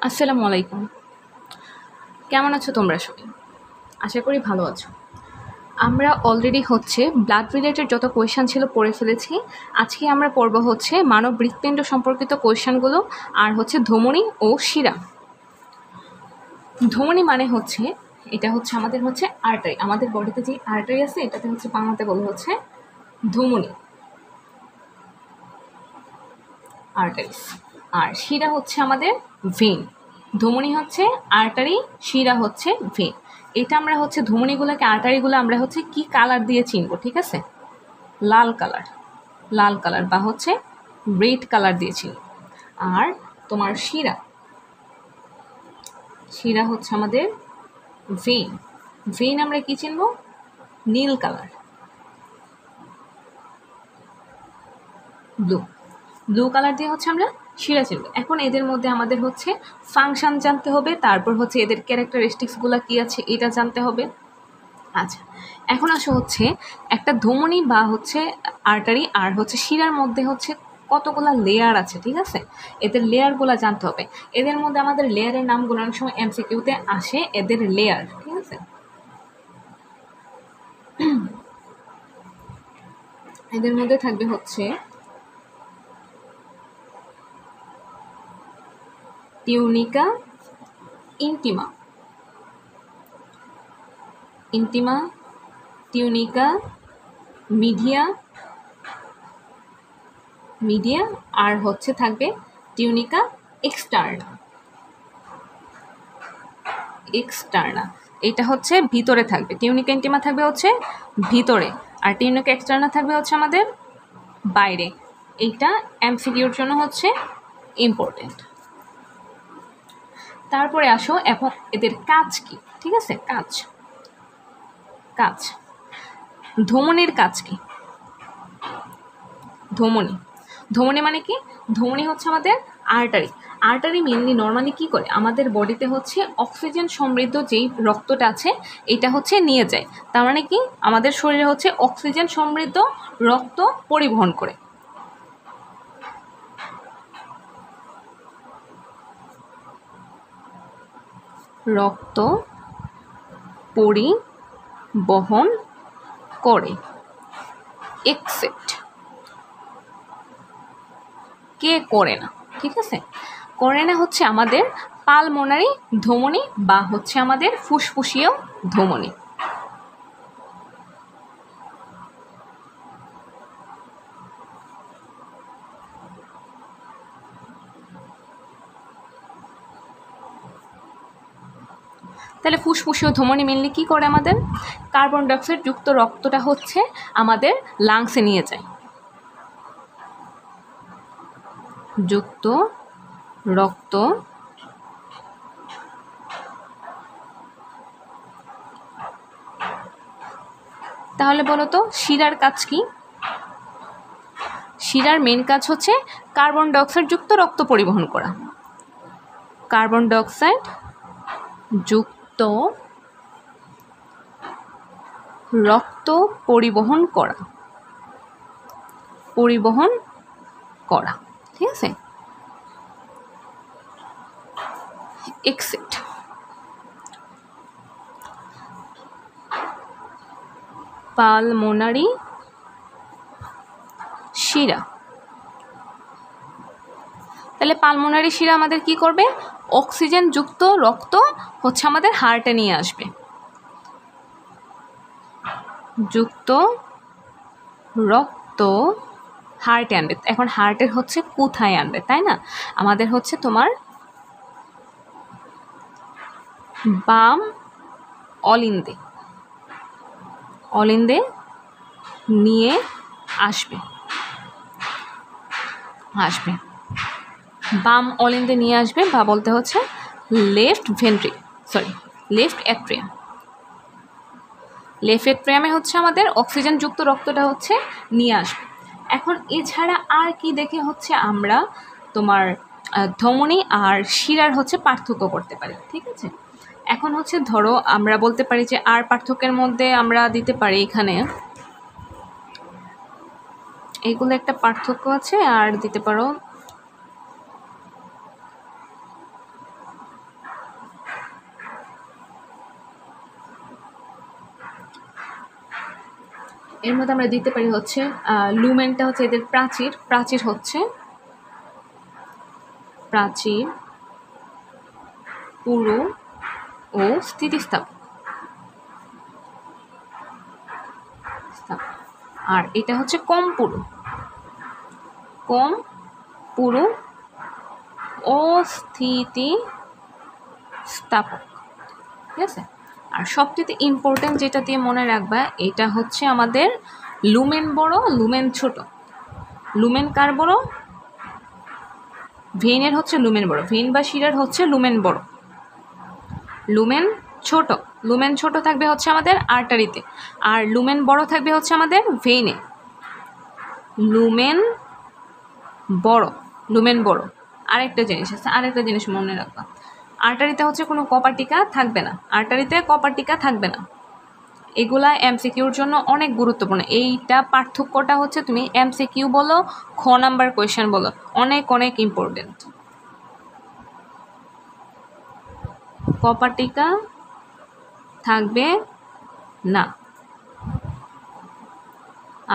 আসসালামু আলাইকুম। কেমন আছো তোমরা সবাই? আশা করি ভালো আছো। আমরা অলরেডি ব্লাড রিলেটেড যত কোয়েশ্চেন ছিল পড়ে ফেলেছি। আজকে আমরা পড়ব মানব হৃৎপিণ্ড সম্পর্কিত কোয়েশ্চেনগুলো আর ধমনী ও শিরা। ধমনী মানে এটা আমাদের আর্টারি। আমাদের বডিতে যে আর্টারি আছে এটাতে বাংলাতে বলে ধমনী, আর্টারিস। আর শিরা আমাদের ভেন। ধমনী আর্টারি, শিরা ভেন। এটা আমরা ধমনীগুলোকে, আর্টারিগুলো আমরা কি কালার দিয়ে চিনব? ঠিক আছে, লাল কালার, লাল কালার বা রেড কালার দিয়ে চিনব। আর তোমার শিরা, শিরা আমাদের ভেন। ভেন আমরা কি চিনব? নীল কালার, ব্লু, ব্লু কালার দিয়ে আমরা শিরা চিনব। এখন এদের মধ্যে আমাদের ফাংশন জানতে হবে, তারপর এদের ক্যারেক্টারিস্টিক্সগুলো কি আছে এটা জানতে হবে। আচ্ছা, এখন আসো একটা ধমনী বা আর্টারি আর শিরার মধ্যে কতগুলা লেয়ার আছে, ঠিক আছে? এদের লেয়ারগুলো জানতে হবে। এদের মধ্যে আমাদের লেয়ারের নামগুলো অনেক সময় এমসিকিউতে আসে, এদের লেয়ার, ঠিক আছে? এদের মধ্যে থাকবে tunica, intima, intima, tunica, media, media আর থাকবে টিউনিকা এক্সটার্না। এক্সটার্না এটা ভিতরে থাকবে। টিউনিকা ইন্টিমা থাকবে ভিতরে, আর টিউনিকা এক্সটার্না থাকবে আমাদের বাইরে। এইটা এমসিকিউর জন্য ইম্পর্টেন্ট। তারপরে আসো এখন এদের কাজ কি, ঠিক আছে? কাজ, কাজ, ধমনীর কাজ কি? ধমনী, ধমনী মানে কি? ধমনী আমাদের আর্টারি। আর্টারি মেনলি নর্মালি কি করে? আমাদের বডিতে অক্সিজেন সমৃদ্ধ যেই রক্তটা আছে এটা নিয়ে যায়। তার মানে কি আমাদের শরীরে অক্সিজেন সমৃদ্ধ রক্ত পরিবহন করে। রক্ত পরিবহন করে। এক্সেপ্ট কে করে না, ঠিক আছে? করে না আমাদের পালমোনারি ধমনী বা আমাদের ফুসফুসীয় ধমনী। তাহলে ফুসফুসীয় ধমনী মেনলি কি করে? আমাদের কার্বন ডাইঅক্সাইড যুক্ত রক্তটা আমাদের লাংসে নিয়ে যায়। যুক্ত রক্ত তাহলে বলো তো শিরার কাজ কি? শিরার মেন কাজ কার্বন ডাইঅক্সাইড যুক্ত রক্ত পরিবহন করা। কার্বন ডাইঅক্সাইড যুক্ত রক্ত পরিবহন করা, পরিবহন করা, ঠিক আছে? এক্সেপ্ট পালমোনারি শিরা। তাহলে পালমোনারি শিরা আমাদের কি করবে? অক্সিজেন যুক্ত রক্ত আমাদের হার্টে নিয়ে আসবে। যুক্ত রক্ত হার্টে আনবে। এখন হার্টের কোথায় আনবে, তাই না? আমাদের তোমার বাম অলিন্দে, অলিন্দে নিয়ে আসবে, আসবে বাম অলিন্দে নিয়ে আসবে, বা বলতে লেফট ভেন্ট্রি, সরি লেফট অ্যাট্রিয়াম। লেফট অ্যাট্রিয়ামে আমাদের অক্সিজেন যুক্ত রক্তটা নিয়ে আসবে। এখন এছাড়া আর কি দেখে আমরা তোমার ধমনী আর শিরার পার্থক্য করতে পারি, ঠিক আছে? এখন ধরো আমরা বলতে পারি যে আর পার্থক্যের মধ্যে আমরা দিতে পারি এখানে এইগুলো একটা পার্থক্য আছে, আর দিতে পারো এর মধ্যে আমরা দিতে পারি হচ্ছে লুমেনটা হচ্ছে এদের প্রাচীর, প্রাচীর হচ্ছে প্রাচীর, পুরু ও স্থিতিস্থাপক। আর এটা হচ্ছে কম পুরু, কম পুরু ও স্থিতিস্থাপক, ঠিক আছে। আর সবচেয়ে ইম্পর্টেন্ট যেটা দিয়ে মনে রাখবা, এটা হচ্ছে আমাদের লুমেন বড়, লুমেন ছোট। লুমেন কার বড়? ভেইনের হচ্ছে লুমেন বড়, ভেইন বা শিরার হচ্ছে লুমেন বড়, লুমেন ছোট। লুমেন ছোট থাকবে হচ্ছে আমাদের আর্টারিতে, আর লুমেন বড় থাকবে হচ্ছে আমাদের ভেইনে। লুমেন বড়, লুমেন বড়। আরেকটা জিনিস আছে, আরেকটা জিনিস মনে রাখবা, আর্টারিতে হচ্ছে কোনো কপার টিকা থাকবে না, আর্টারিতে কপার টিকা থাকবে না। এগুলা এমসিকিউর জন্য অনেক গুরুত্বপূর্ণ। এইটা পার্থক্যটা হচ্ছে তুমি এমসিকিউ বলো, খ নাম্বার কোয়েশ্চেন বলো, অনেক অনেক ইম্পর্টেন্ট। কপার টিকা থাকবে না,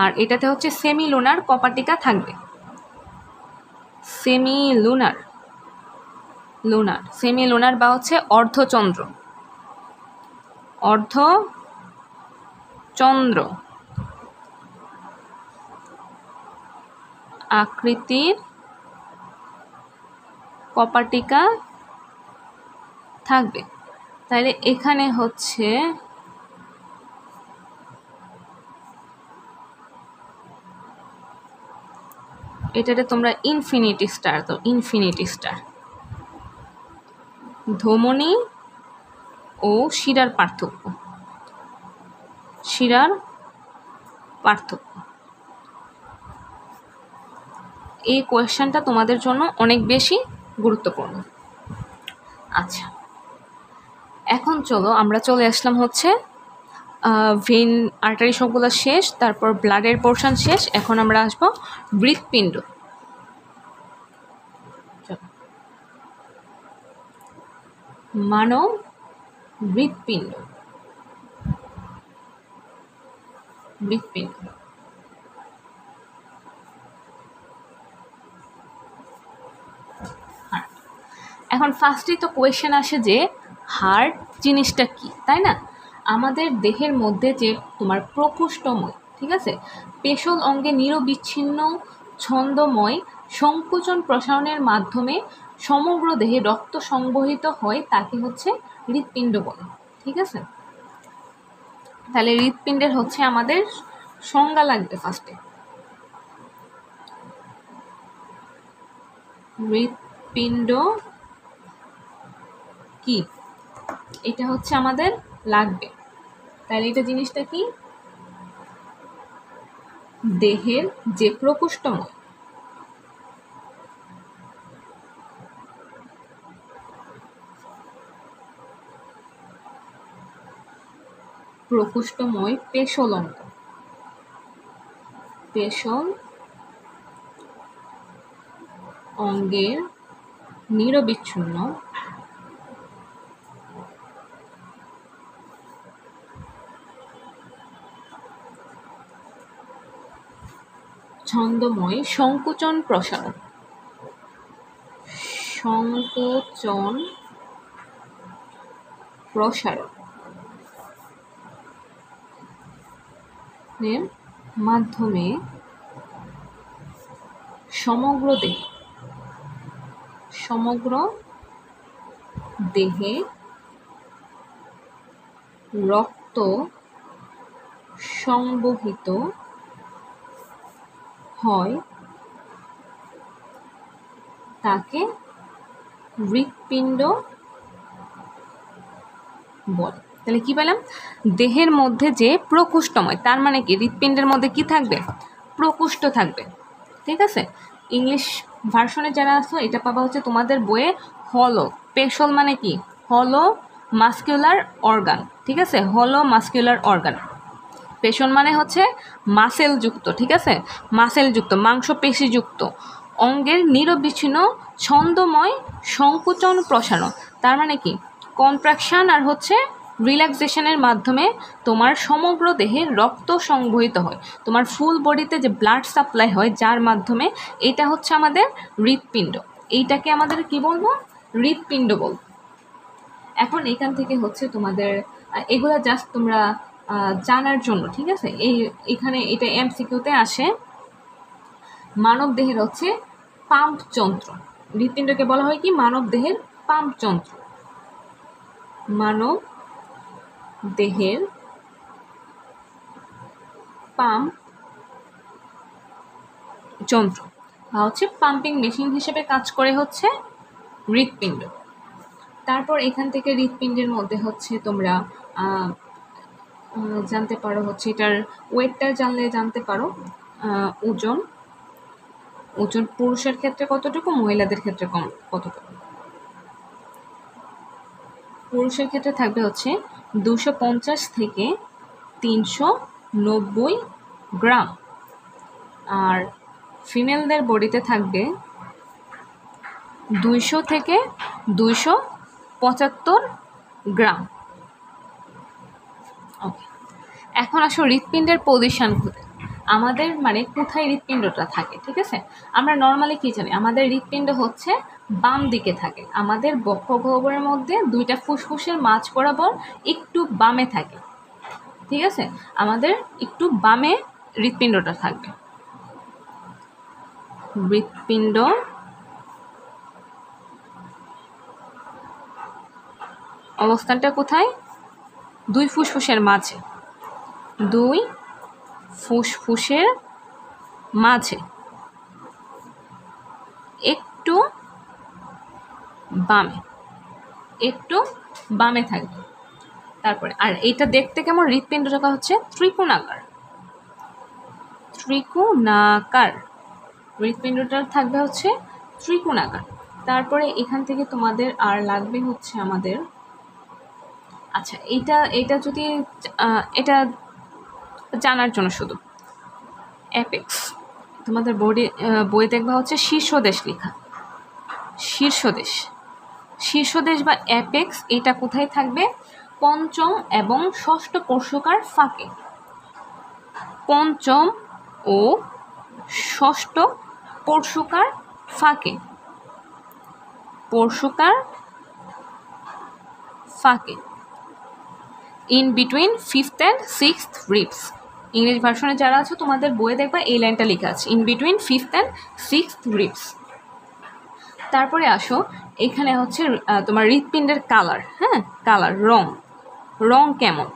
আর এটাতে হচ্ছে সেমি লুনার কপার টিকা থাকবে। Semi lunar, lunar, semi lunar বা হচ্ছে অর্ধচন্দ্র, অর্ধচন্দ্র আকৃতির কপার টিকা থাকবে। তাহলে এখানে হচ্ছে এটাতে তোমরা ইনফিনিটি স্টার, তো ইনফিনিটি স্টার। ধমনী ও শিরার পার্থক্য, শিরার পার্থক্য, এই কোয়েশ্চেনটা তোমাদের জন্য অনেক বেশি গুরুত্বপূর্ণ। আচ্ছা, এখন চলো আমরা চলে আসলাম হচ্ছে ভেইন আর্টারি সবগুলো শেষ, তারপর ব্লাডের পোর্শন শেষ। এখন আমরা আসবো হৃৎপিণ্ড। মানব হৃৎপিণ্ড, হৃৎপিণ্ড। এখন ফার্স্টেই তো কোয়েশ্চেন আসে যে হার্ট জিনিসটা কি, তাই না? আমাদের দেহের মধ্যে যে তোমার প্রকোষ্ঠময়, ঠিক আছে, পেশল অঙ্গে নিরবিচ্ছিন্ন ছন্দময় সংকোচন প্রসারণের মাধ্যমে সমগ্র দেহে রক্ত সংবহিত হয়, তাকে হচ্ছে হৃৎপিণ্ড বলে, ঠিক আছে। তাহলে হৃৎপিণ্ডের হচ্ছে আমাদের সংজ্ঞা লাগবে ফার্স্টে। হৃৎপিণ্ড কি, এটা হচ্ছে আমাদের লাগবে। তাহলে এটা জিনিসটা কি? দেহের যে প্রকোষ্ঠময়, প্রকোষ্ঠময় পেশল অঙ্গ, পেশল অঙ্গের নিরবিচ্ছিন্ন ছন্দময় সংকোচন প্রসারণ, সংকোচন প্রসারণের মাধ্যমে সমগ্র দেহে রক্ত সংবহিত হয়, তাকে হৃৎপিণ্ড বলে। তাহলে কি পেলাম? দেহের মধ্যে যে প্রকোষ্ঠময়, তার মানে কি হৃৎপিণ্ডের মধ্যে কি থাকবে? প্রকোষ্ঠ থাকবে, ঠিক আছে। ইংলিশ ভার্সনে যারা আছো এটা পাবা হচ্ছে তোমাদের বইয়ে হলো। পেশল মানে কি? হলো মাস্কুলার অর্গান, ঠিক আছে, হলো মাস্কুলার অর্গান। পেশল মানে হচ্ছে মাসেলযুক্ত, ঠিক আছে, মাসেলযুক্ত, মাংসপেশিযুক্ত অঙ্গের নিরবিচ্ছিন্ন ছন্দময় সংকোচন প্রসারণ। তার মানে কি? কন্ট্রাকশন আর হচ্ছে রিল্যাক্সেশনের মাধ্যমে তোমার সমগ্র দেহে রক্ত সংবহিত হয়, তোমার ফুল বডিতে যে ব্লাড সাপ্লাই হয় যার মাধ্যমে, এটা হচ্ছে আমাদের হৃৎপিণ্ড। এইটাকে আমাদের কি বলবো? হৃৎপিণ্ড বলবো। এখন এখান থেকে হচ্ছে তোমাদের এগুলো জাস্ট তোমরা জানার জন্য, ঠিক আছে? এখানে এটা এমসিকিউতে আসে। মানব দেহের হচ্ছে পাম্প যন্ত্র, হৃৎপিণ্ডকে বলা হয় কি মানব দেহের পাম্প যন্ত্র। মানব দেহের পাম্প যন্ত্র বা হচ্ছে পাম্পিং মেশিন হিসেবে কাজ করে হচ্ছে হৃৎপিণ্ড। তারপর এখান থেকে হৃৎপিণ্ডের মধ্যে হচ্ছে তোমরা জানতে পারো হচ্ছে এটার ওয়েটটা জানলে জানতে পারো। ওজন পুরুষের ক্ষেত্রে কতটুকু, মহিলাদের ক্ষেত্রে কতটুকু? পুরুষের ক্ষেত্রে থাকবে হচ্ছে 250 থেকে 390 গ্রাম, আর ফিমেলদের বডিতে থাকবে 200 থেকে 275 গ্রাম। ওকে, এখন আসো হৃৎপিণ্ডের পজিশন কোথায়, আমাদের মানে কোথায় হৃৎপিণ্ডটা থাকে, ঠিক আছে? আমরা নর্মালি কি জানি, আমাদের হৃৎপিণ্ড হচ্ছে বাম দিকে থাকে, আমাদের বক্ষগহ্বরের মধ্যে দুইটা ফুসফুসের মাঝ বরাবর একটু বামে থাকে, ঠিক আছে? আমাদের একটু বামে হৃৎপিণ্ডটা থাকবে। হৃৎপিণ্ড অবস্থানটা কোথায়? দুই ফুসফুসের মাঝে, দুই ফুসফুসের মাঝে একটু বামে থাকবে। তারপরে আর এটা দেখতে কেমন? হৃৎপিণ্ডটা হচ্ছে ত্রিকোণাকার, হৃৎপিণ্ডটা থাকবে হচ্ছে ত্রিকোণাকার। তারপরে এখান থেকে তোমাদের আর লাগবে হচ্ছে আমাদের, আচ্ছা এটা যদি এটা জানার জন্য শুধু অ্যাপেক্স, তোমাদের বই দেখবা হচ্ছে শীর্ষদেশ লেখা, শীর্ষদেশ বা অ্যাপেক্স, এটা কোথায় থাকবে? পঞ্চম এবং ষষ্ঠ পরশুকার ফাঁকে, পঞ্চম ও ষষ্ঠ পরশুকার ফাঁকে, in between 5th and 6th ribs. English ভার্সনে যারা আছে তোমাদের বইয়ে দেখবা এই লাইনটা লেখা আছে, in between 5th and 6th ribs. তারপরে আসো এখানে হচ্ছে তোমার হৃৎপিণ্ডের কালার, হ্যাঁ, কালার, রং কেমন?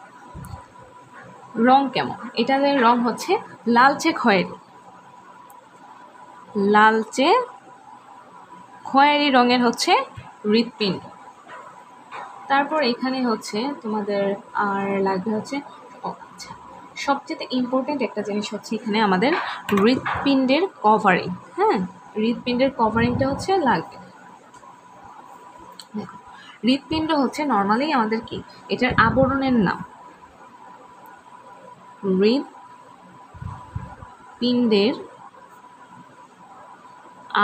এটাদের রং হচ্ছে লালচে খয়েরি রঙের হচ্ছে হৃৎপিণ্ড। তারপর এখানে হচ্ছে তোমাদের আর লাগবে হচ্ছে, আচ্ছা সবচেয়ে ইম্পর্টেন্ট একটা জিনিস হচ্ছে এখানে আমাদের হৃৎপিণ্ডের কভারিং, হ্যাঁ, হৃৎপিণ্ডের কভারিংটা হচ্ছে লাগবে। হৃৎপিণ্ড হচ্ছে নর্মালি আমাদের কি, এটার আবরণের নাম, হৃৎপিণ্ডের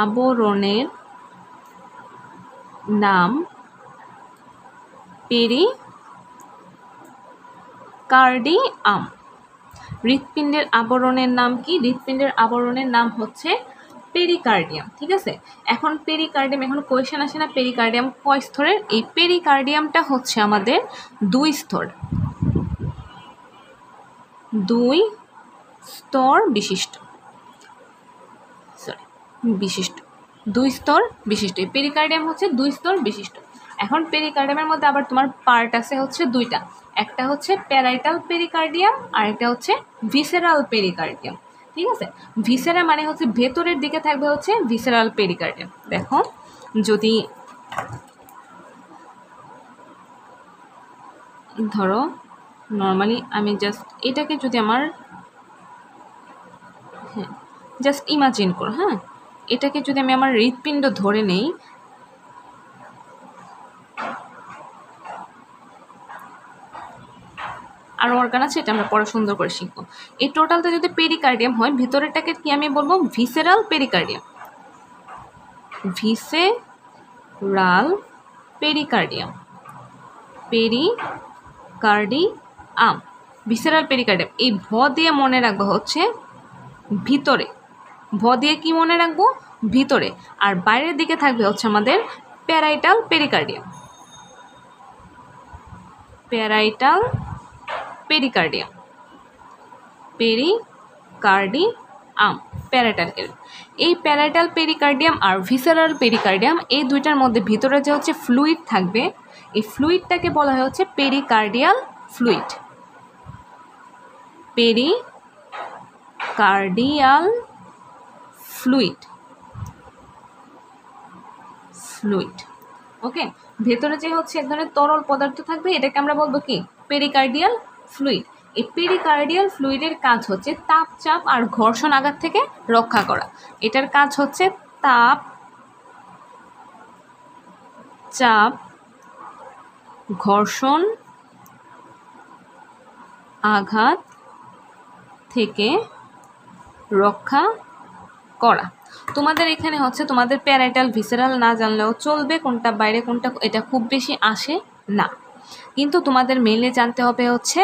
আবরণের নাম পেরিকার্ডিয়াম। হৃৎপিণ্ডের আবরণের নাম কি? হৃৎপিণ্ডের আবরণের নাম হচ্ছে পেরিকার্ডিয়াম, ঠিক আছে? এখন পেরিকার্ডিয়াম, এখন কোয়েশ্চেন আসে না পেরিকার্ডিয়াম কয় স্তরের? এই পেরিকার্ডিয়ামটা হচ্ছে আমাদের 2 স্তর, 2 স্তর বিশিষ্ট, 2 স্তর বিশিষ্ট। এই পেরিকার্ডিয়াম হচ্ছে 2 স্তর বিশিষ্ট। এখন পেরিকার্ডিয়ামের মধ্যে আবার তোমার পার্ট আছে হচ্ছে দুইটা, একটা হচ্ছে প্যারাইটাল পেরিকার্ডিয়াম আর একটা হচ্ছে ভিসেরাল পেরিকার্ডিয়াম, ঠিক আছে? ভিসেরা মানে হচ্ছে ভেতরের দিকে থাকবে হচ্ছে ভিসেরাল পেরিকার্ডিয়াম। দেখো যদি ধরো নর্মালি আমি জাস্ট এটাকে যদি আমার, হ্যাঁ জাস্ট ইমাজিন করো, হ্যাঁ, এটাকে যদি আমি আমার হৃৎপিণ্ড ধরে নেই, আরও অর্গান আছে, এটা আমরা পরে সুন্দর করে শিখবো। এই টোটালটা যদি পেরিকার্ডিয়াম হয়, ভিতরেরটাকে কি আমি বলবো? Visceral pericardium, visceral pericardium, cardium, visceral pericardium. এই ভ দিয়ে মনে রাখবো হচ্ছে ভিতরে, ভ দিয়ে কি মনে রাখবো ভিতরে, আর বাইরের দিকে থাকবে হচ্ছে আমাদের parietal pericardium, parietal pericardium, pericardium, parietal. এই প্যারাইটাল পেরিকার্ডিয়াম আর ভিসেরাল পেরিকার্ডিয়াম এই দুইটার মধ্যে ভিতরে যে হচ্ছে ফ্লুইড থাকবে, এই ফ্লুইডটাকে বলা হয় হচ্ছে pericardial fluid, pericardial fluid, fluid. Okay, ভেতরে যে হচ্ছে এক ধরনের তরল পদার্থ থাকবে, এটাকে আমরা বলবো কি পেরিকার্ডিয়াল ফ্লুইড। এই পেরিকার্ডিয়াল ফ্লুইডের কাজ হচ্ছে তাপ, চাপ আর ঘর্ষণ আঘাত থেকে রক্ষা করা। এটার কাজ হচ্ছে তাপ, চাপ, ঘর্ষণ, আঘাত থেকে রক্ষা করা। তোমাদের এখানে হচ্ছে তোমাদের প্যারাইটাল ভিসেরাল না জানলেও চলবে, কোনটা বাইরে কোনটা, এটা খুব বেশি আসে না, কিন্তু তোমাদের মেইনলি জানতে হবে হচ্ছে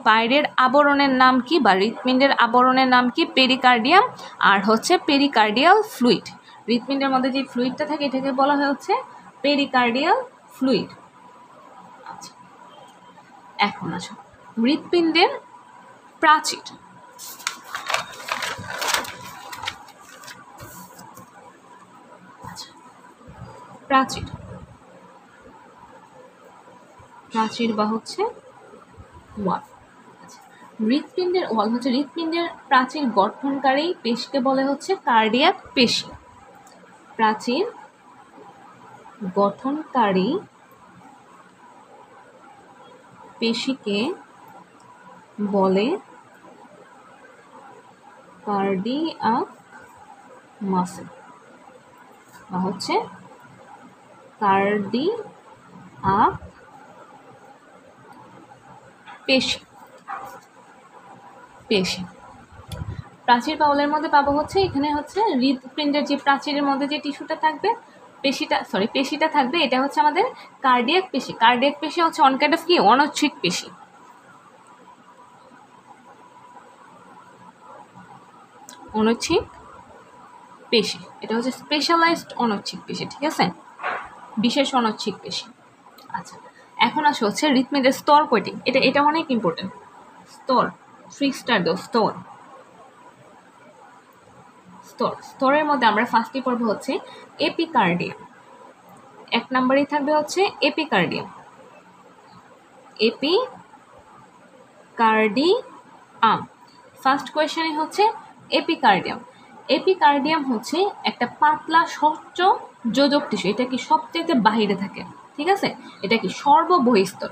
বাইরের আবরণের নাম কি বা হৃৎপিণ্ডের আবরণের নাম কি, পেরিকার্ডিয়াম, আর হচ্ছে পেরিকার্ডিয়াল ফ্লুইড। হৃৎপিণ্ডের মধ্যে যে ফ্লুইডটা থাকে এটাকে বলা হয় হচ্ছে পেরিকার্ডিয়াল ফ্লুইড। আচ্ছা, এখন আসো হৃৎপিণ্ডের প্রাচীর। প্রাচীর, প্রাচীর বা হচ্ছে ওয়াল। হৃৎপিণ্ডের ওয়াল হচ্ছে হৃৎপিণ্ডের প্রাচীর গঠনকারী পেশিকে বলে হচ্ছে কার্ডিয়াক পেশি। প্রাচীর গঠনকারী পেশিকে বলে কার্ডিয়াক মাসেল বা হচ্ছে কার্ডিয়াক পেশি। পেশি প্রাচীর বাউলের মধ্যে পাবো হচ্ছে এখানে হচ্ছে হৃৎপিণ্ডের যে প্রাচীরের মধ্যে যে টিস্যুটা থাকবে, পেশিটা থাকবে, এটা হচ্ছে আমাদের কার্ডিয়াক পেশি। কার্ডিয়াক পেশি হচ্ছে অন কাইন্ড অফ কি অনৈচ্ছিক পেশি। অনৈচ্ছিক পেশি, এটা হচ্ছে স্পেশালাইজড অনৈচ্ছিক পেশি, ঠিক আছে, বিশেষ অনৈচ্ছিক পেশি। আচ্ছা, এখন আসো হচ্ছে হৃৎপিণ্ডের স্তর কয়টি, এটা অনেক ইম্পর্টেন্ট। স্তর, 3 স্টার দাও, স্তর। স্তরের মধ্যে আমরা ফার্স্টে পড়বো হচ্ছে এপিকার্ডিয়াম। 1 নম্বরেই থাকবে হচ্ছে এপিকার্ডিয়াম। এপিকার্ডিয়াম, ফার্স্ট কোয়েশ্চেনে হচ্ছে এপিকার্ডিয়াম। এপিকার্ডিয়াম হচ্ছে একটা পাতলা স্বচ্ছ যোজক টিস্যু, এটা কি সবচেয়ে বাহিরে থাকে, ঠিক আছে, এটা কি সর্ববহিস্তর,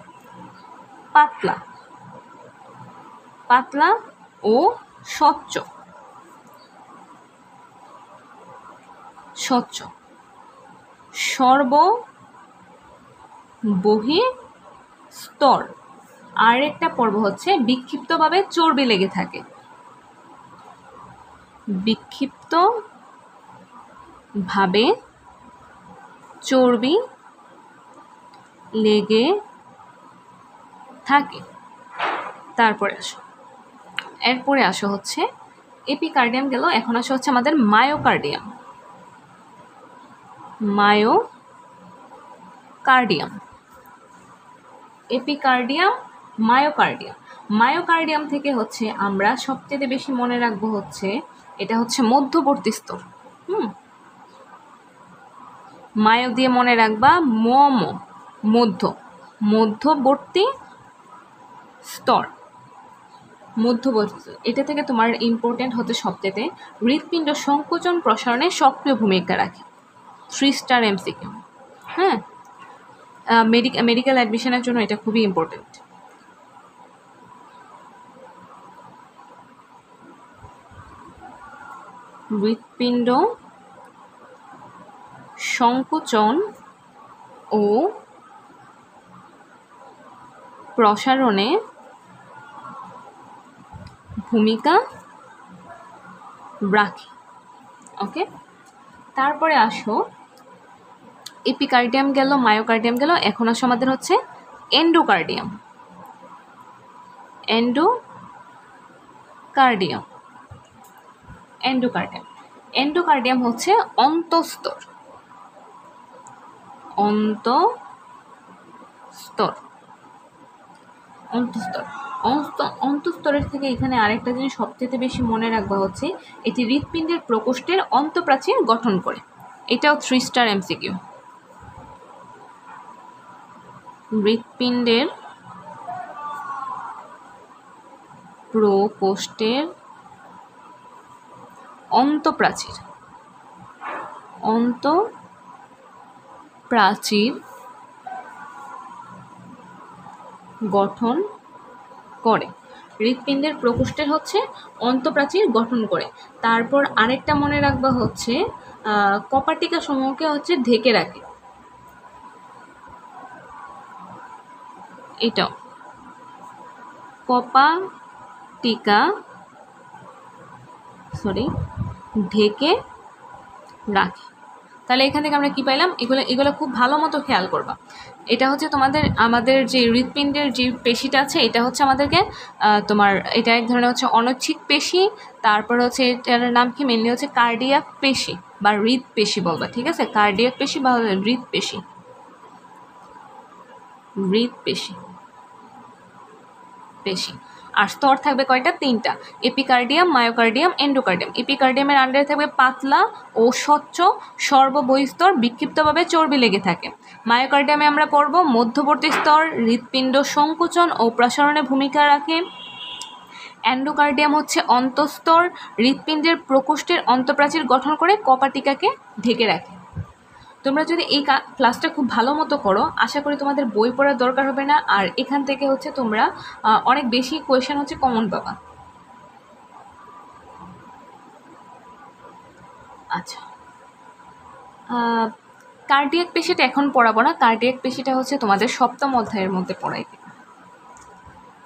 পাতলা, পাতলা ও স্বচ্ছ, স্বচ্ছ, সর্ববহিস্তর। আর একটা পর্ব হচ্ছে বিক্ষিপ্তভাবে চর্বি লেগে থাকে, বিক্ষিপ্তভাবে চর্বি লেগে থাকে। এরপরে আসো হচ্ছে এপিকার্ডিয়াম গেল, এখন আসো হচ্ছে আমাদের myocardium. Myocardium, epicardium, myocardium. Myocardium থেকে হচ্ছে আমরা সবচেয়ে বেশি মনে রাখবো হচ্ছে এটা হচ্ছে মধ্যবর্তী স্তর। মায়ো দিয়ে মনে রাখবা মধ্যবর্তী স্তর, মধ্যবর্তী স্তর। এটা থেকে তোমার ইম্পর্টেন্ট হচ্ছে সবচেয়ে হৃৎপিণ্ড সংকোচন প্রসারণে সক্রিয় ভূমিকা রাখে। 3 স্টার এমসিকিউ। হ্যাঁ, মেডিকেল অ্যাডমিশনের জন্য এটা খুবই ইম্পর্টেন্ট। হৃৎপিণ্ড সংকোচন ও প্রসারণে ভূমিকা রাখে। ওকে, তারপরে আসো এপিকার্ডিয়াম গেল, মায়োকার্ডিয়াম গেল, এখন আসো আমাদের হচ্ছে এন্ডোকার্ডিয়াম। এন্ডোকার্ডিয়াম। এন্ডোকার্ডিয়াম এন্ডোকার্ডিয়াম হচ্ছে অন্তঃস্তর। অন্তঃস্তর অন্তঃস্তর অন্তঃস্তরের থেকে এখানে আরেকটা জিনিস সবচেয়ে বেশি মনে রাখবা হচ্ছে এটি হৃৎপিণ্ডের প্রকোষ্ঠের অন্তঃপ্রাচীর গঠন করে। এটাও 3 স্টার এমসিকিউ। হৃৎপিণ্ডের প্রকোষ্ঠের অন্তঃপ্রাচীর গঠন করে। হৃৎপিণ্ডের প্রকোষ্ঠের হচ্ছে অন্তঃপ্রাচীর গঠন করে। তারপর আরেকটা মনে রাখবা হচ্ছে কপাটিকা সমূহকে হচ্ছে ঢেকে রাখে। এটাও কপাটিকা ঢেকে রাখে। তাহলে এখান থেকে আমরা কি পাইলাম, এগুলো খুব ভালো মতো খেয়াল করবা। এটা হচ্ছে আমাদের যে হৃৎপিণ্ডের যে পেশিটা আছে এটা হচ্ছে আমাদেরকে এটা এক ধরনের হচ্ছে অনৈচ্ছিক পেশি। তারপর হচ্ছে এটার নাম কি মেনলি হচ্ছে কার্ডিয়াক পেশি বা হৃৎপেশি বলবা, ঠিক আছে? কার্ডিয়াক পেশি বা হৃৎপেশি। আর স্তর থাকবে কয়টা? 3টা। Epicardium, myocardium, endocardium. এপিকার্ডিয়ামের আন্ডারে থাকবে পাতলা ও স্বচ্ছ সর্ববহিস্তর, বিক্ষিপ্তভাবে চর্বি লেগে থাকে। মায়োকার্ডিয়ামে আমরা পড়ব মধ্যবর্তী স্তর, হৃৎপিণ্ড সংকোচন ও প্রসারণে ভূমিকা রাখে। এন্ডোকার্ডিয়াম হচ্ছে অন্তঃস্তর, হৃৎপিণ্ডের প্রকোষ্ঠের অন্তঃপ্রাচীর গঠন করে কপাটিকাকে ঢেকে রাখে। তোমরা যদি এই ক্লাসটা খুব ভালো মতো করো, আশা করি তোমাদের বই পড়ার দরকার হবে না, আর এখান থেকে হচ্ছে তোমরা অনেক বেশি কোয়েশ্চেন হচ্ছে কমন পাবা। আচ্ছা, কার্ডিয়াক পেশিটা এখন পড়াবো না, কার্ডিয়াক পেশিটা হচ্ছে তোমাদের 7ম অধ্যায়ের মধ্যে পড়াই দেবে।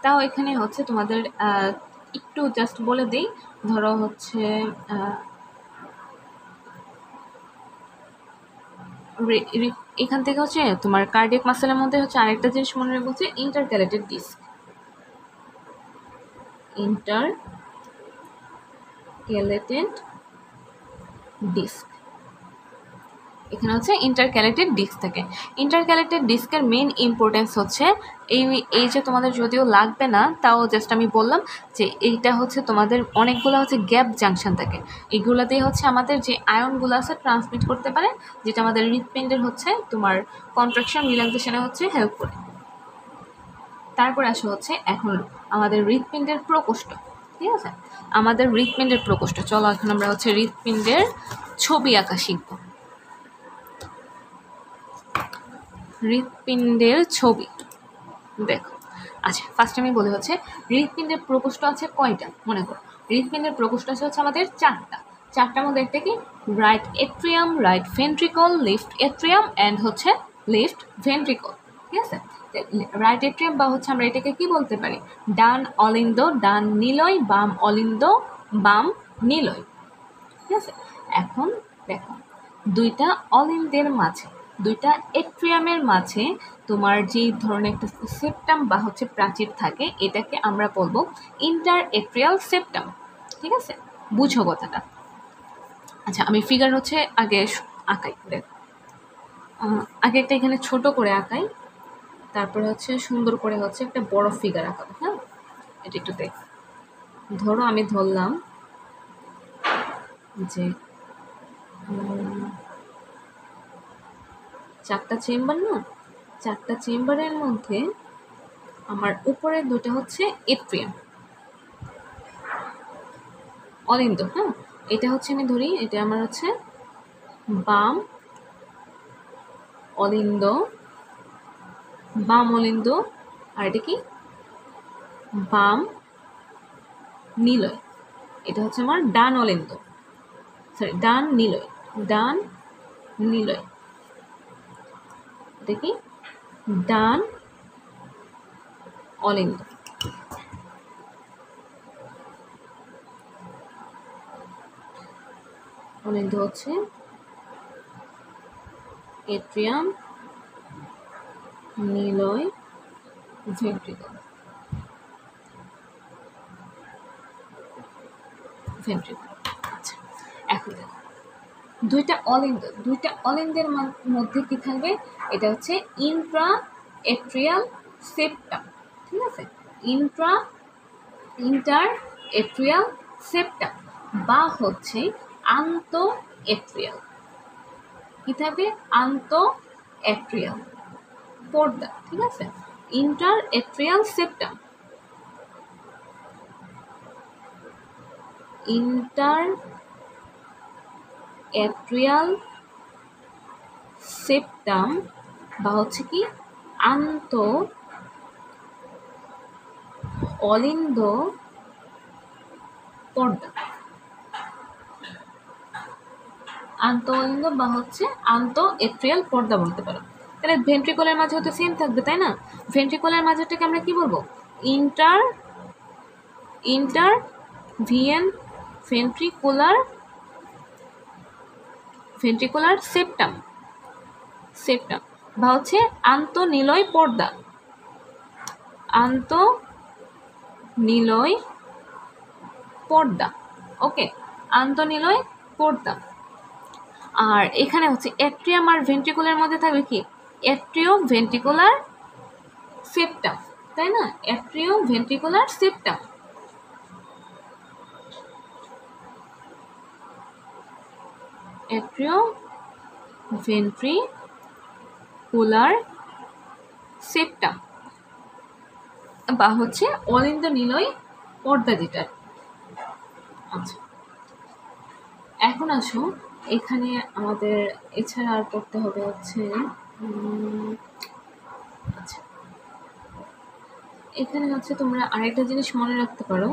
তাও এখানে হচ্ছে তোমাদের একটু জাস্ট বলে দিই। ধরো হচ্ছে এখান থেকে হচ্ছে তোমার কার্ডিয়াক মাসেলের মধ্যে হচ্ছে আরেকটা জিনিস মনে রাখবো হচ্ছে ইন্টারক্যালেটেড ডিস্ক। এখানে হচ্ছে ইন্টারক্যালেটেড ডিস্ক থাকে। ইন্টারক্যালেটেড ডিস্কের মেইন ইম্পর্টেন্স হচ্ছে এই যে তোমাদের যদিও লাগবে না, তাও জাস্ট আমি বললাম যে এইটা হচ্ছে তোমাদের অনেকগুলো হচ্ছে গ্যাপ জাংশন থাকে। এগুলোতেই হচ্ছে আমাদের যে আয়নগুলো আছে ট্রান্সমিট করতে পারে, যেটা আমাদের হৃৎপিণ্ডের হচ্ছে তোমার কন্ট্রাকশন রিল্যাক্সেশনে হচ্ছে হেল্প করে। তারপর আসে হচ্ছে এখন আমাদের হৃৎপিণ্ডের প্রকোষ্ঠ, ঠিক আছে? আমাদের হৃৎপিণ্ডের প্রকোষ্ঠ, চলো এখন আমরা হচ্ছে হৃৎপিণ্ডের ছবি আঁকা শিখব। হৃৎপিণ্ডের ছবি দেখো। আচ্ছা, ফার্স্ট আমি বলি হচ্ছে হৃৎপিণ্ডের প্রকোষ্ঠ আছে কয়টা? মনে করো হৃৎপিণ্ডের প্রকোষ্ঠ হচ্ছে আমাদের 4টার মধ্যে একটা কি right atrium, right ventricle, left atrium and হচ্ছে লেফট ভেন্ট্রিকল, ঠিক আছে? রাইট এট্রিয়াম বা হচ্ছে আমরা এটাকে কি বলতে পারি, ডান অলিন্দ, ডান নিলয়, বাম অলিন্দ, বাম নিলয়, ঠিক আছে? এখন দেখো দুইটা অলিন্দের মাঝে, দুইটা এট্রিয়ামের মাঝে তোমার যে ধরনের একটা সেপ্টাম বা হচ্ছে প্রাচীর থাকে, এটাকে আমরা বলবো ইন্টার এট্রিয়াল সেপ্টাম, ঠিক আছে? বুঝো কথাটা। আচ্ছা, আমি ফিগার হচ্ছে আগে আঁকাই, দেখো আগে একটা এখানে ছোট করে আঁকাই, তারপরে হচ্ছে সুন্দর করে হচ্ছে একটা বড় ফিগার আঁকাবো। হ্যাঁ, এটা একটু দেখ। ধরো আমি ধরলাম যে 4টা চেম্বার না, 4টা চেম্বারের মধ্যে আমার উপরে দুটো হচ্ছে এট্রিয়াম, অলিন্দ। হ্যাঁ, এটা হচ্ছে আমি ধরি, এটা আমার হচ্ছে বাম অলিন্দ, আর এটা কি বাম নিলয়। এটা হচ্ছে আমার ডান অলিন্দ, ডান নিলয়, এটা কি ডান অলিন্দ। অলিন্দ হচ্ছে এট্রিয়াম, নিলয়, ভেন্ট্রিকল। ভেন্ট্রিকল। আচ্ছা, এখন দেখো দুইটা অলিন্দের মধ্যে কি থাকবে, এটা হচ্ছে ইন্ট্রা এট্রিয়াল সেপ্টাম, ঠিক আছে, ইন্টার এট্রিয়াল সেপ্টাম বা হচ্ছে আন্ত এট্রিয়াল, কি থাকবে, আন্ত এট্রিয়াল পর্দা, ঠিক আছে, inter atrial septum, inter atrial septum বা হচ্ছে কি আন্ত অলিন্দ পর্দা, আন্ত অলিন্দ বা হচ্ছে আন্ত এট্রিয়াল পর্দা বলতে পারো। তাহলে ভেন্ট্রিকলের মাঝে হতে সেম থাকবে, তাই না? ভেন্ট্রিকলের মাঝেটাকে আমরা কি বলবো, ইন্টার ভিএন ভেন্ট্রিকুলার সেপ্টাম বা হচ্ছে আন্তঃনিলয় পর্দা, আন্তঃনিলয় পর্দা, ওকে, আন্তঃনিলয় পর্দা। আর এখানে হচ্ছে অ্যাট্রিয়াম আর ভেন্ট্রিকুলার মধ্যে থাকবে কি, অ্যাট্রিও ভেন্ট্রিকুলার সেপ্টাম, তাই না, atrio ventricular septum, atrio ventricular septum বা হচ্ছে অলিন্দ নিলয় পর্দা যেটা। আচ্ছা, এখন আসো এখানে আমাদের এছাড়া আর করতে হবে হচ্ছে আচ্ছা, এখানে হচ্ছে তোমরা আরেকটা জিনিস মনে রাখতে পারো,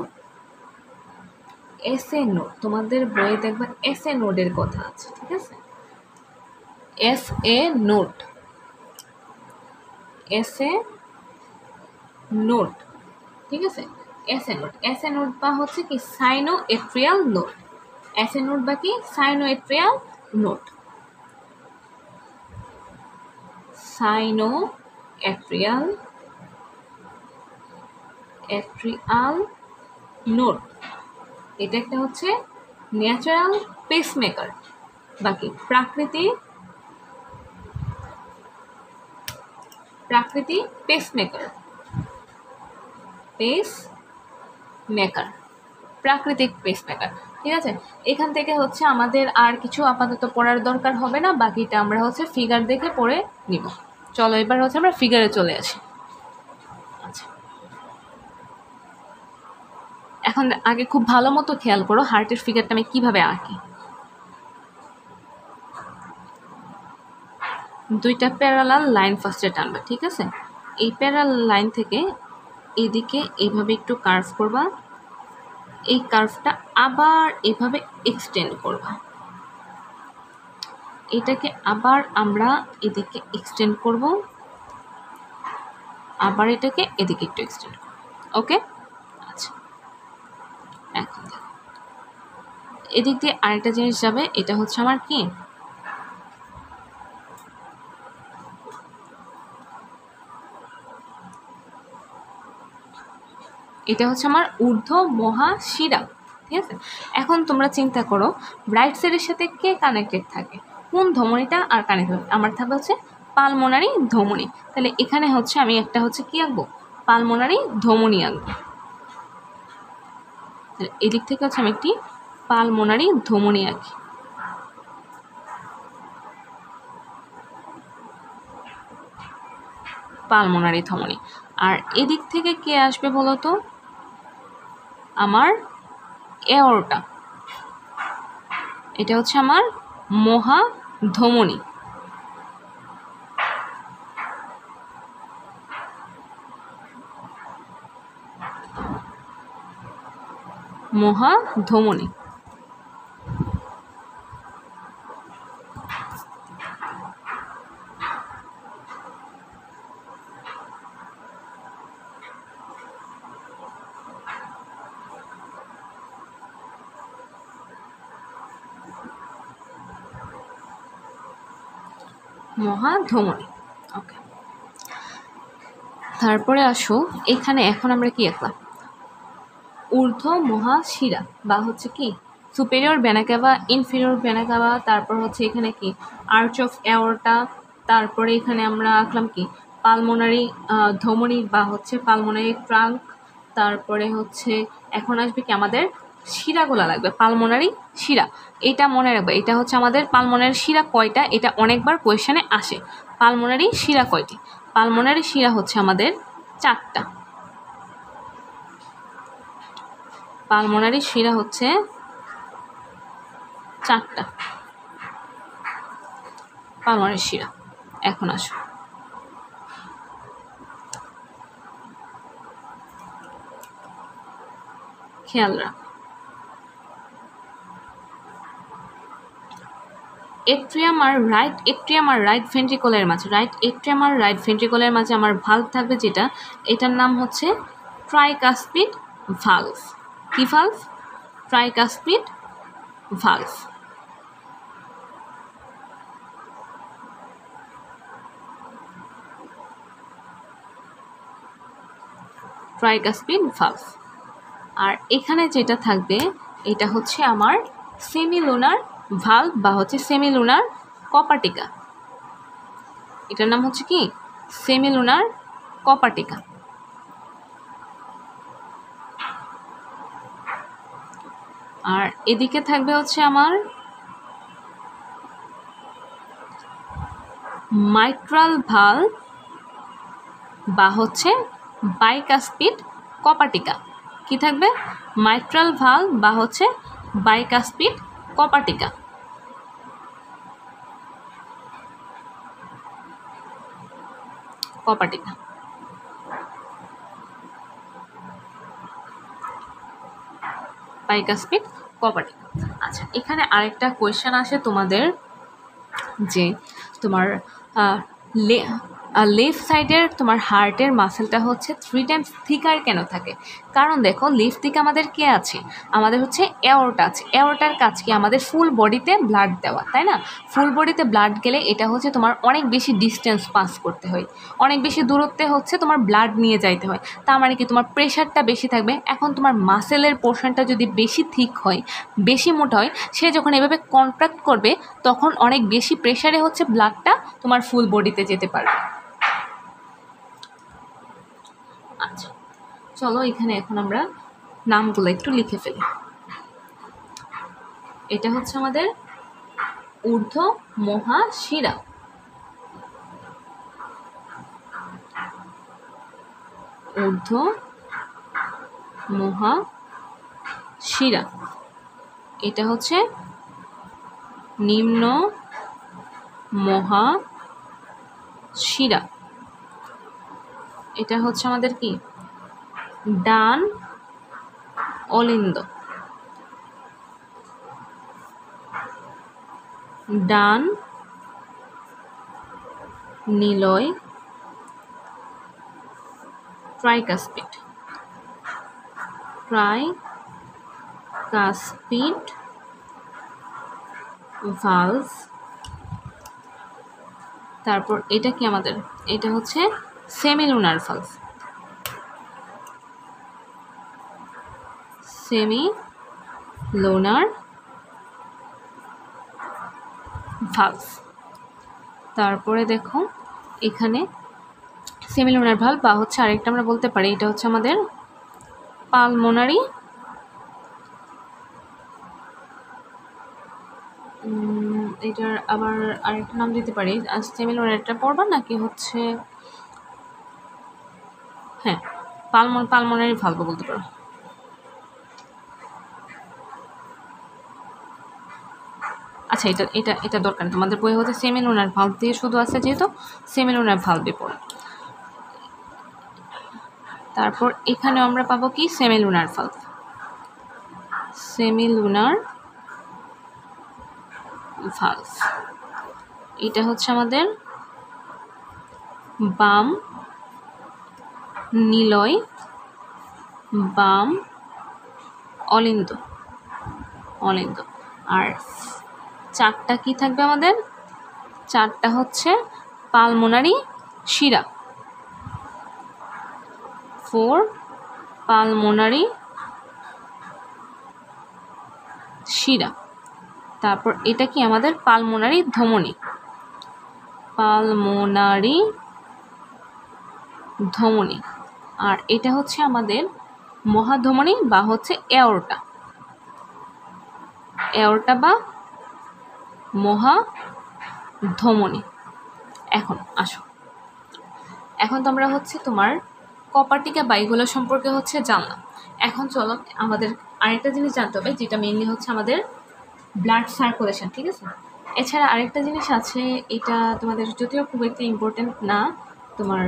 এসএ নোড, তোমাদের বইয়ে দেখবা এসএ নোডের কথা আছে, ঠিক আছে, এসএ নোড, এসএ নোড, ঠিক আছে, এসএ নোড বা হচ্ছে কি সাইনো এট্রিয়াল নোড, এসএ নোড বা কি সাইনো এট্রিয়াল নোড, সাইনো এট্রিয়াল নোড, এটা একটা হচ্ছে ন্যাচারাল পেসমেকার, বাকি প্রাকৃতিক পেসমেকার, প্রাকৃতিক পেসমেকার, ঠিক আছে। এখান থেকে হচ্ছে আমাদের আর কিছু আপাতত পড়ার দরকার হবে না, বাকিটা আমরা হচ্ছে ফিগার দেখে পড়ে নিব। চলো এবার হচ্ছে আমরা ফিগারে চলে আসি। আচ্ছা, এখন আগে খুব ভালো মতো খেয়াল করো হার্টের ফিগারটা আমি কিভাবে আঁকি। দুইটা প্যারালাল লাইন ফার্স্টে টানবা, ঠিক আছে, এই প্যারালাল লাইন থেকে এদিকে এইভাবে একটু কার্ভ করবা, এই কার্ভটা আবার এভাবে এক্সটেন্ড করবা, এটাকে আবার আমরা এদিকে এক্সটেন্ড করব, আবার এটাকে এদিকে একটু এক্সটেন্ড করব, ওকে। আচ্ছা, এখন দেখো এদিক দিয়ে আরেকটা জিনিস যাবে, এটা হচ্ছে আমার কি, এটা হচ্ছে আমার ঊর্ধ্ব মহাশিরা, ঠিক আছে। এখন তোমরা চিন্তা করো রাইট সাইডের সাথে কে কানেক্টেড থাকে, কোন ধমনীটা আর কানেক্টেড, আমার থাকবে হচ্ছে পালমোনারি ধমনী, তাহলে এখানে হচ্ছে আমি একটা হচ্ছে কি আঁকবো, পালমোনারি ধমনী আঁকবো, এদিক থেকে হচ্ছে আমি একটি পালমোনারি ধমনী আঁকি, পালমোনারি ধমনী। আর এদিক থেকে কে আসবে বলো তো, আমার এওরটা, এটা হচ্ছে আমার মহাধমনী, মহাধমনী। মহাধমনী, ওকে। তারপরে আসো এখানে এখন আমরা কি আঁকলাম, ঊর্ধ্ব মহাশিরা বা হচ্ছে কি সুপেরিয়র ভেনা ক্যাভা, ইনফিরিয়র ভেনা ক্যাভা, তারপর হচ্ছে এখানে কি আর্চ অফ অ্যাওর্টা, তারপরে এখানে আমরা আঁকলাম কি পালমোনারি ধমনী বা হচ্ছে পালমোনারি ট্রাঙ্ক, তারপরে হচ্ছে এখন আসবে কি আমাদের শিরাগুলো লাগবে, পালমোনারি শিরা। এটা মনে রাখবে, এটা হচ্ছে আমাদের পালমোনারি শিরা কয়টা, এটা অনেকবার কোয়েশনে আসে। পালমোনারি শিরা কয়টি? পালমোনারি শিরা হচ্ছে আমাদের 4টা। পালমোনারি শিরা হচ্ছে 4টা পালমোনারি শিরা। এখন আসো খেয়াল রাখ, এট্রিয়াম আর রাইট এট্রিয়াম আর রাইট ভেন্ট্রিকলের মাঝে, রাইট এট্রিয়াম আর রাইট ভেন্ট্রিকলের মাঝে আমার ভালভ থাকবে যেটা, এটার নাম হচ্ছে ট্রাইকাসপিড ভালভ। কি valve? Tricuspid valve. Tricuspid valve. আর এখানে যেটা থাকবে এটা হচ্ছে আমার সেমিলুনার ভালভ বা হচ্ছে সেমিলুনার কপাটিকা। এটার নাম হচ্ছে কি সেমিলুনার কপাটিকা। আর এদিকে থাকবে হচ্ছে আমার মাইট্রাল ভালভ বা হচ্ছে বাইকাসপিড কপাটিকা। কি থাকবে? মাইট্রাল ভালভ বা হচ্ছে বাইকাসপিড কপাটিকা। কপাটিকা। বাইকাসপিড কপাটিকা। আচ্ছা, এখানে আরেকটা কোয়েশ্চেন আসে তোমাদের যে তোমার লেফট সাইডের তোমার হার্টের মাসেলটা হচ্ছে 3 টাইমস থিকার কেন থাকে? কারণ দেখো লেফট দিকে আমাদের কে আছে? আমাদের হচ্ছে অ্যাওর্টা আছে। অ্যাওর্টার কাজ কি? আমাদের ফুল বডিতে ব্লাড দেওয়া, তাই না? ফুল বডিতে ব্লাড গেলে এটা হচ্ছে তোমার অনেক বেশি ডিস্টেন্স পাস করতে হয়, অনেক বেশি দূরত্বে হচ্ছে তোমার ব্লাড নিয়ে যাইতে হয়। তার মানে কি তোমার প্রেশারটা বেশি থাকবে। এখন তোমার মাসেলের পোর্শনটা যদি বেশি থিক হয়, বেশি মোটা হয়, সে যখন এভাবে কন্ট্রাক্ট করবে তখন অনেক বেশি প্রেশারে হচ্ছে ব্লাডটা তোমার ফুল বডিতে যেতে পারবে। আচ্ছা, চলো এখানে এখন আমরা নামগুলো একটু লিখে ফেলি। এটা হচ্ছে আমাদের ঊর্ধ্ব মহাশিরা। ঊর্ধ্ব মহাশিরা। এটা হচ্ছে নিম্ন মহাশিরা। এটা হচ্ছে আমাদের কি ডান অলিন্দ। ডান নিলয় ট্রাইকাসপিড। Tricuspid valve. তারপর এটা কি আমাদের? এটা হচ্ছে সেমিলুনার ভালভ। Semilunar valve. তারপরে দেখো এখানে সেমিলুনার ভালভ বা হচ্ছে আরেকটা আমরা বলতে পারি এটা হচ্ছে আমাদের পালমোনারি এটার আবার আরেকটা নাম দিতে পারি। সেমিলুনারটা পড়বা নাকি হচ্ছে হ্যাঁ পালমোনারি ভালভ বলতে পারো। আচ্ছা, এটা এটা এটা দরকার, তোমাদের বই হচ্ছে সেমিলুনার ভালভ দিয়ে শুধু আছে, যেহেতু সেমিলুনার ভালভে পড়ে। তারপর এখানে আমরা পাবো কি সেমিলুনার ভালভ। সেমিলুনার ভালভ এটা হচ্ছে আমাদের বাম নিলয়, বাম অলিন্দ। অলিন্দ। আর 4টা কি থাকবে আমাদের? 4টা হচ্ছে পালমোনারি শিরা। 4 পালমোনারি শিরা। তারপর এটা কি আমাদের পালমোনারি ধমনী, পালমোনারি ধমনী। আর এটা হচ্ছে আমাদের মহাধমনী বা হচ্ছে এওরটা, এওরটা বা মহাধমনী। এখন আসো, এখন তোমরা হচ্ছে তোমার কপাটিকা বা এগুলো সম্পর্কে হচ্ছে জানলাম। এখন চলো আমাদের আরেকটা জিনিস জানতে হবে, যেটা মেইনলি হচ্ছে আমাদের ব্লাড সার্কুলেশন, ঠিক আছে। এছাড়া আরেকটা জিনিস আছে, এটা তোমাদের যদিও খুব একটা ইম্পর্টেন্ট না, তোমার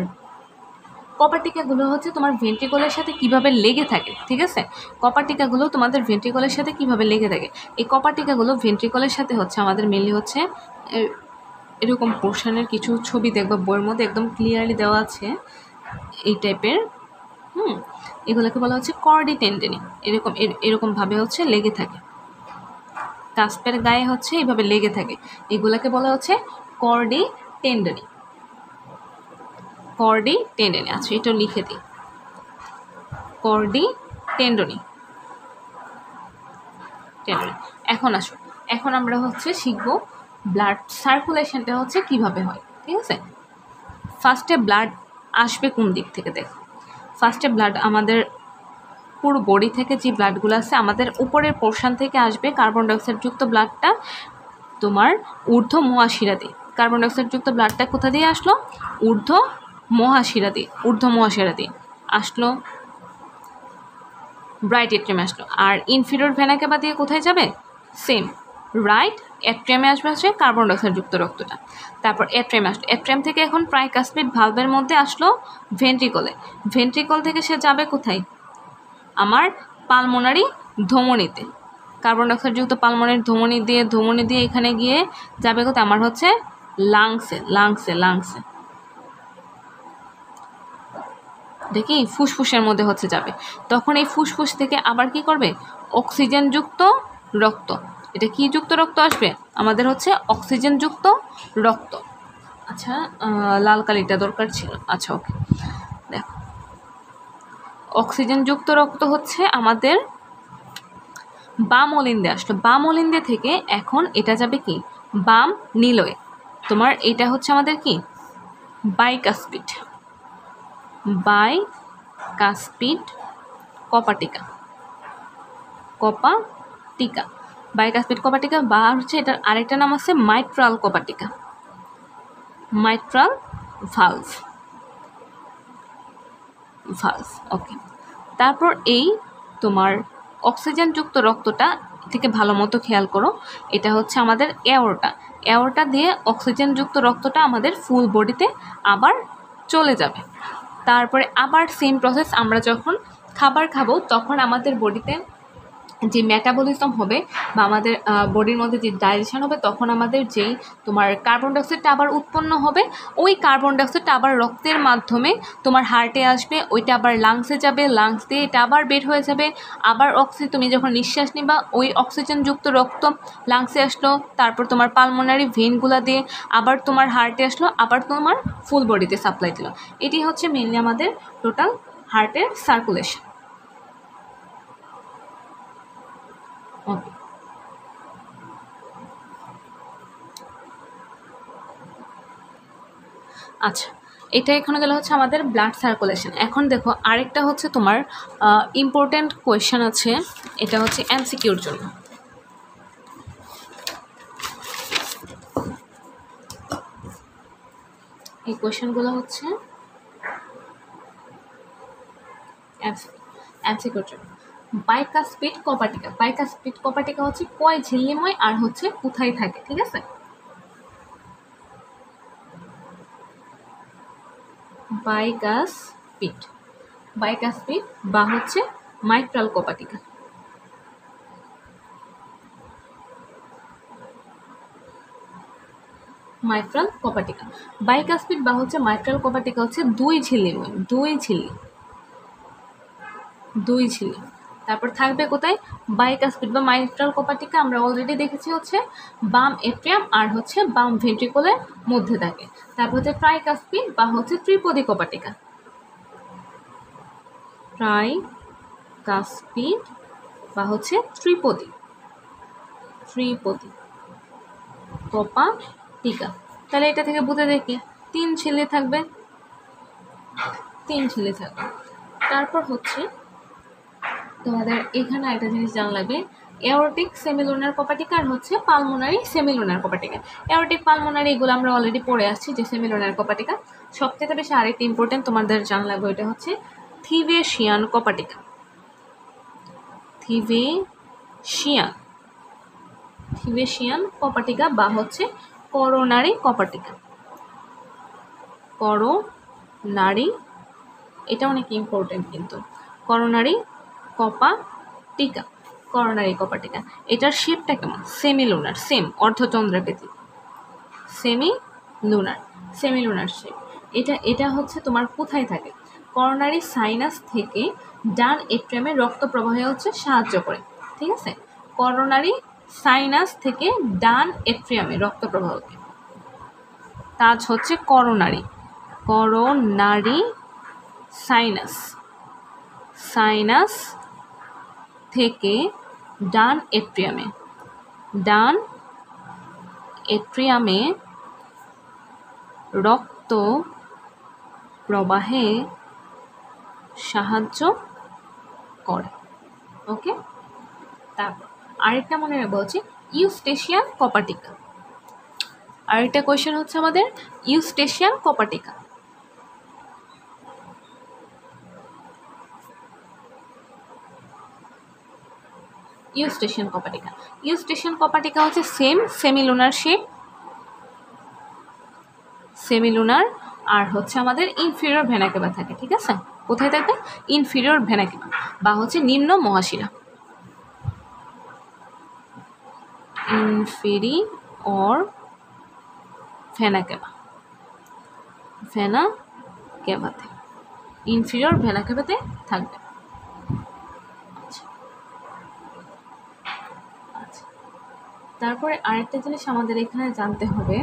কপাটিকাগুলো হচ্ছে তোমার ভেন্ট্রিকলের সাথে কিভাবে লেগে থাকে, ঠিক আছে। কপাটিকাগুলো তোমাদের ভেন্ট্রিকলের সাথে কিভাবে লেগে থাকে, এই কপাটিকাগুলো ভেন্ট্রিকলের সাথে হচ্ছে আমাদের মেনলি হচ্ছে এরকম পোর্শনের কিছু ছবি দেখবা বইয়ের মধ্যে একদম ক্লিয়ারলি দেওয়া আছে এই টাইপের। এগুলোকে বলা হচ্ছে কর্ডি টেন্ডেনি, এরকমভাবে হচ্ছে লেগে থাকে, কাস্পের গায়ে হচ্ছে এইভাবে লেগে থাকে, এগুলোকে বলা হচ্ছে কর্ডি টেন্ডেনি, কর্ডি টেন্ডেনি। আচ্ছা এটা লিখে দিই, কর্ডি টেন্ডনি, টেন্ডনি। এখন আসো, এখন আমরা হচ্ছে শিখবো ব্লাড সার্কুলেশনটা হচ্ছে কিভাবে হয়, ঠিক আছে। ফার্স্টে ব্লাড আসবে কোন দিক থেকে, দেখো ফার্স্টে ব্লাড আমাদের পুরো বডি থেকে যে ব্লাডগুলো আছে আমাদের উপরের পোর্শন থেকে আসবে কার্বন ডাইঅক্সাইড যুক্ত ব্লাডটা তোমার ঊর্ধ্ব মহাশিরা দিয়ে। কার্বন ডাইঅক্সাইড যুক্ত ব্লাডটা কোথা দিয়ে আসলো, ঊর্ধ্ব মহাশিরা দিয়ে, ঊর্ধ্ব মহাশিরা দিয়ে আসলো, রাইট এট্রিয়ামে আসলো। আর ইনফিরিয়র ভেনা ক্যাভা দিয়ে কোথায় যাবে, সেম রাইট এট্রিয়ামে আসবে হচ্ছে কার্বন ডাইঅক্সাইড যুক্ত রক্তটা। তারপর এট্রিয়ামে আসলো, এট্রিয়াম থেকে এখন ট্রাইকাসপিড ভালভের মধ্যে আসলো ভেন্ট্রিকলে, ভেন্ট্রিকল থেকে সে যাবে কোথায়, আমার পালমোনারি ধমনীতে, কার্বন ডাইঅক্সাইড যুক্ত পালমোনারি ধমনী দিয়ে এখানে গিয়ে যাবে কোথায়, আমার হচ্ছে লাংসে, লাংসে, লাংসে, দেখি ফুসফুসের মধ্যে হচ্ছে যাবে। তখন এই ফুসফুস থেকে আবার কি করবে, অক্সিজেন যুক্ত রক্ত, এটা কি যুক্ত রক্ত আসবে, আমাদের হচ্ছে অক্সিজেন যুক্ত রক্ত। আচ্ছা লাল কালিটা দরকার ছিল, আচ্ছা ওকে। দেখো অক্সিজেন যুক্ত রক্ত হচ্ছে আমাদের বাম অলিন্দে আসলো, বাম অলিন্দে থেকে এখন এটা যাবে কি বাম নীলয়ে, তোমার এটা হচ্ছে আমাদের কি বাইকাসপিড, বাইকাসপিড কপাটিকা, কপাটিকা, বাইকাসপিড কপাটিকা, বা হচ্ছে এটার আরেকটা নাম আছে মাইট্রাল কপাটিকা, মাইট্রাল ভালভ, ভালভ, ওকে। তারপর এই তোমার অক্সিজেন যুক্ত রক্তটা থেকে ভালো মতো খেয়াল করো, এটা হচ্ছে আমাদের এওরটা, এওরটা দিয়ে অক্সিজেন যুক্ত রক্তটা আমাদের ফুল বডিতে আবার চলে যাবে। তারপরে আবার সেম প্রসেস, আমরা যখন খাবার খাবো তখন আমাদের বডিতে যে মেটাবলিজম হবে বা আমাদের বডির মধ্যে যে ডাইজেশন হবে, তখন আমাদের যেই তোমার কার্বন ডাইঅক্সাইডটা আবার উৎপন্ন হবে, ওই কার্বন ডাইঅক্সাইডটা আবার রক্তের মাধ্যমে তোমার হার্টে আসবে, ওইটা আবার লাংসে যাবে, লাংস দিয়ে এটা আবার বের হয়ে যাবে, আবার তুমি যখন নিঃশ্বাস নিবা ওই অক্সিজেনযুক্ত রক্ত লাংসে আসলো, তারপর তোমার পালমোনারি ভেনগুলা দিয়ে আবার তোমার হার্টে আসলো, আবার তোমার ফুল বডিতে সাপ্লাই দিল। এটি হচ্ছে মেনলি আমাদের টোটাল হার্টের সার্কুলেশন। ওকে, আচ্ছা এটা এখানে গেলে হচ্ছে আমাদের ব্লাড সার্কুলেশন। এখন দেখো আরেকটা হচ্ছে তোমার ইম্পর্ট্যান্ট কোয়েশ্চেন আছে, এটা হচ্ছে এমসিকিউর জন্য। এই কোয়েশ্চেনগুলো হচ্ছে এমসিকিউর জন্য। বাইকাসপিড কপাটিকা, বাইকাসপিড কপাটিকা হচ্ছে কয় ঝিল্লিময় আর হচ্ছে কোথায় থাকে, ঠিক আছে। বাইকাসপিড, বাইকাসপিড বা হচ্ছে মাইট্রাল কপাটিকা, মাইট্রাল কপাটিকা, বাইকাসপিড বা হচ্ছে মাইট্রাল কপাটিকা হচ্ছে দুই ঝিল্লিময়, দুই ঝিল্লি, দুই ঝিল্লি। তারপর থাকবে কোথায়, বাইকাসপিড বা মাইট্রাল কপাটিকা আমরা অলরেডি দেখেছি হচ্ছে বাম এট্রিয়াম আর হচ্ছে বাম ভেন্ট্রিকলের মধ্যে থাকে। তারপর হচ্ছে ট্রাইকাসপিড বা হচ্ছে ত্রিপদী কপাটিকা, ট্রাইকাসপিড বা হচ্ছে ত্রিপদী, ত্রিপদী কপাটিকা। তাহলে এটা থেকে বুঝে দেখি 3 ঝিল্লি থাকবে, 3 ঝিল্লি থাকবে। তারপর হচ্ছে তোমাদের এখানে একটা জিনিস জানা লাগবে, এওরটিক সেমিলুনার কপাটিকা আর হচ্ছে পালমোনারি সেমিলুনার কপাটিকা। এওরটিক পালমোনারি এগুলো আমরা অলরেডি পড়ে আসছি, যে সেমিলুনার কপাটিকা। সবথেকে বেশি আরেকটি ইম্পর্টেন্ট তোমাদের জানা লাগবে, এটা হচ্ছে থিভেশিয়ান কপাটিকা। থিভেশিয়ান কপাটিকা বা হচ্ছে করোনারি কপাটিকা। করোনারি, এটা অনেক ইম্পর্টেন্ট কিন্তু, করোনারি কপাটিকা, করোনারি কপাটিকা। এটার শেপটা কেমন? সেমিলুনার, সেম অর্ধচন্দ্রাকৃতি, সেমিলুনার শেপ। এটা হচ্ছে তোমার কোথায় থাকে? করোনারি সাইনাস থেকে ডান এট্রিয়ামে রক্ত প্রবাহে হচ্ছে সাহায্য করে, ঠিক আছে? করোনারি সাইনাস থেকে ডান এট্রিয়ামে রক্ত প্রবাহকে কাজ হচ্ছে করোনারি সাইনাস থেকে ডান এট্রিয়ামে রক্ত প্রবাহে সাহায্য করে। ওকে, তারপর আরেকটা মনে রাখবো হচ্ছে ইউস্টেশিয়ান কপাটিকা। আরেকটা কোয়েশ্চেন হচ্ছে আমাদের ইউস্টেশিয়ান কপাটিকা। ইউস্টেশিয়ান কপাটিকা হচ্ছে সেম সেমিলুনার শেপ, সেমিলুনার, আর হচ্ছে আমাদের ইনফিরিয়র ভেনা কেভা থাকে, ঠিক আছে? কোথায় থাকে? ইনফিরিয়র ভেনা কেভা বা হচ্ছে নিম্ন মহাশিরা, ইনফিরিয়র ভেনা কেভাতে থাকবে। আচ্ছা, তারপরে আরেকটা জিনিস আমাদের এখানে জানতে হবে,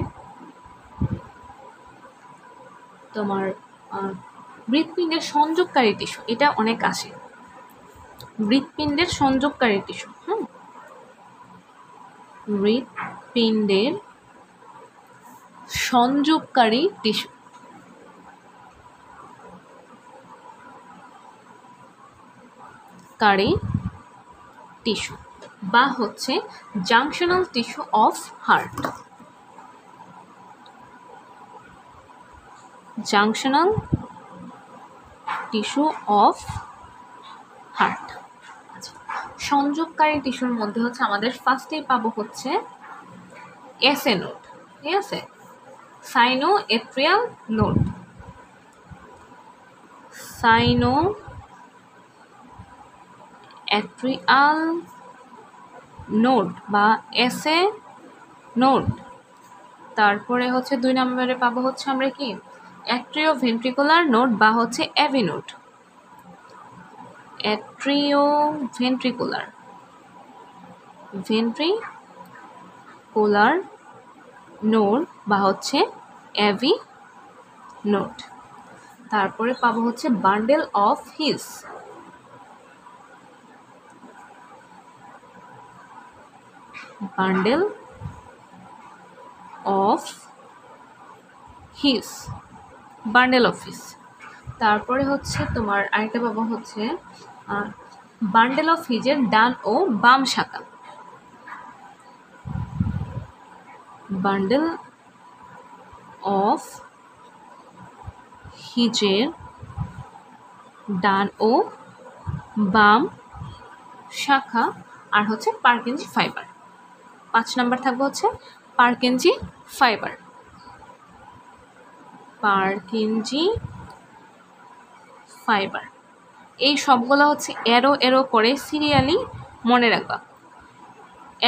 তোমার হৃৎপিণ্ডের সংযোগকারী টিস্যু, এটা অনেক আসে, হৃৎপিণ্ডের সংযোগকারী টিস্যু। হৃৎপিণ্ডের সংযোগকারী টিস্যু বা হচ্ছে junctional tissue of heart. Junctional tissue of heart. সংযোগকারী টিস্যুর মধ্যে হচ্ছে আমাদের ফার্স্টেই পাবো হচ্ছে এসএ নোড, ঠিক আছে? সাইনো এট্রিয়াল নোড বা এসএ নোড। তারপরে হচ্ছে 2 নম্বরে পাবো হচ্ছে আমরা কি অ্যাট্রিওভেন্ট্রিকুলার নোড বা হচ্ছে এভি নোড, অ্যাট্রিওভেন্ট্রিকুলার নোড বা হচ্ছে এভি নোড। তারপরে পাবো হচ্ছে bundle of his, bundle of his. তারপরে হচ্ছে তোমার আরেকটা পাবো হচ্ছে বান্ডেল অফ হিজের ডান ও বাম শাখা, বান্ডেল অফ হিজের ডান ও বাম শাখা, আর হচ্ছে পার্কিনজি ফাইবার। 5 নম্বর থাকবে হচ্ছে পার্কিনজি ফাইবার। এই সবগুলো হচ্ছে এরো করে সিরিয়ালি মনে রাখবা।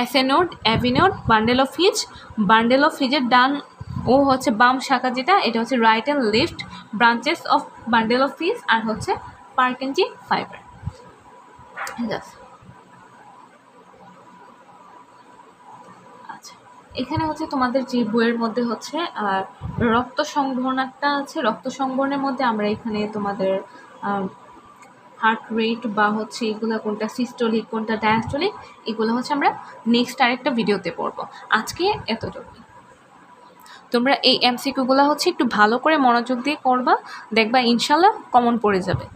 SA node, AV node, bundle of হিজের ডান ও হচ্ছে বাম শাখা, যেটা এটা হচ্ছে right and left branches of bundle of His, আর হচ্ছে পার্কিনজি ফাইবার। আচ্ছা, এখানে হচ্ছে তোমাদের যে বইয়ের মধ্যে হচ্ছে রক্ত সংবহন একটা আছে, রক্ত সংবহনের মধ্যে আমরা এখানে তোমাদের হার্ট রেট বা হচ্ছে এগুলো কোনটা সিস্টোলিক কোনটা ডায়াস্টোলিক, এগুলো হচ্ছে আমরা নেক্সট আরেকটা ভিডিওতে পড়বো। আজকে এতটুকু। তোমরা এই এমসিকিউগুলো হচ্ছে একটু ভালো করে মনোযোগ দিয়ে করবা, দেখবা ইনশাল্লাহ কমন পড়ে যাবে।